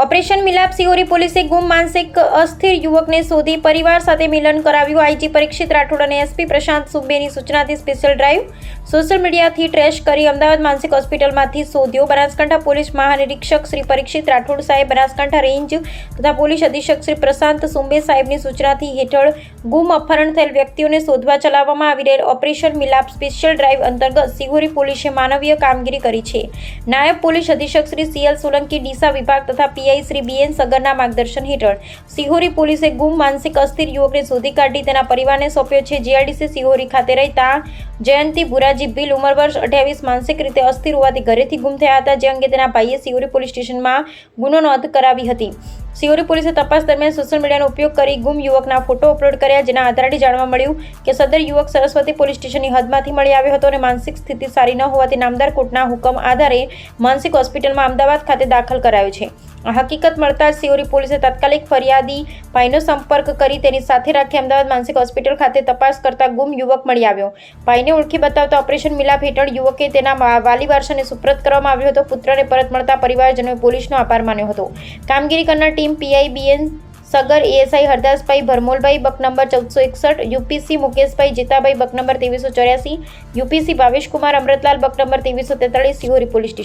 Operation મિલાપ સિહોરી પોલીસે ગુમ માનસિક અસ્થિર યુવકને શોધી પરિવાર સાથે મિલન કરાવ્યું। આઈજી પરીક્ષિત રાઠોડ અને એસપી પ્રશાંત સુંબેની સૂચનાથી સ્પેશિયલ ડ્રાઈવ સોશિયલ મીડિયાથી ટ્રેસ કરી અમદાવાદ માનસિક હોસ્પિટલમાંથી શોધ્યો। બનાસકાંઠા પોલીસ મહાનિરીક્ષક શ્રી પરીક્ષિત રાઠોડ સાહેબ, બનાસકાંઠા રેન્જ તથા પોલીસ અધિક્ષક શ્રી પ્રશાંત સુંબે સાહેબની સૂચનાથી હેઠળ ગુમ અપહરણ થયેલ વ્યક્તિઓને શોધવા ચલાવવામાં આવી રહેલ ઓપરેશન મિલાપ સ્પેશિયલ ડ્રાઈવ અંતર્ગત સિહોરી પોલીસે માનવીય કામગીરી કરી છે। નાયબ પોલીસ અધિક્ષક શ્રી સીએલ સોલંકી ડીસા વિભાગ તથા પીઆઈ શ્રી બીએન સગરના માર્ગદર્શન હેઠળ સિહોરી પોલીસે ગુમ માનસિક અસ્થિર યુવકને શોધી કાઢી તેના પરિવારને સોંપ્યો છે। જીઆરડીસી સિહોરી ખાતે રહેતા જયંતિ ભુરાજી ભીલ, ઉંમર વર્ષ 28, માનસિક રીતે અસ્થિર હોવાથી ઘરેથી ગુમ થયા હતા, જે અંગે તેના ભાઈએ સિહોરી પોલીસ સ્ટેશનમાં ગુનો નોંધ કરાવી હતી। સિહોરી પોલીસે તપાસ દરમિયાન સોશિયલ મીડિયાનો ઉપયોગ કરી ગુમ યુવકના ફોટો અપલોડ કર્યા, જેના આધારે જાણવા મળ્યું કે સદર યુવક સરસ્વતી પોલીસ સ્ટેશનની હદમાંથી મળી આવ્યો હતો અને માનસિક સ્થિતિ સારી ન હોવાથી નામદાર કોર્ટના હુકમ આધારે માનસિક હોસ્પિટલમાં અમદાવાદ ખાતે દાખલ કરાયો છે। આ હકીકત મળતા જ સિહોરી પોલીસે તાત્કાલિક ફરિયાદી ભાઈનો સંપર્ક કરી તેની સાથે રાખી અમદાવાદ માનસિક હોસ્પિટલ ખાતે તપાસ કરતા ગુમ યુવક મળી આવ્યો। ભાઈને ઓળખી બતાવતા ઓપરેશન મિલાપ હેઠળ યુવકે તેના વાલી વારસાને સુપ્રત કરવામાં આવ્યો હતો। પુત્રને પરત મળતા પરિવારજનોએ પોલીસનો આભાર માન્યો હતો। કામગીરી કરનાર team PI BN Sagar, ASI Hardasbhai Bharmolbhai, બક નંબર 1461, યુપીસી મુકેશભાઈ જીતાભાઈ, બક નંબર 2384, યુપીસી ભાવેશકુમાર અમૃતલાલ, બક નંબર 2343, સિહોરી પોલીસ સ્ટેશન।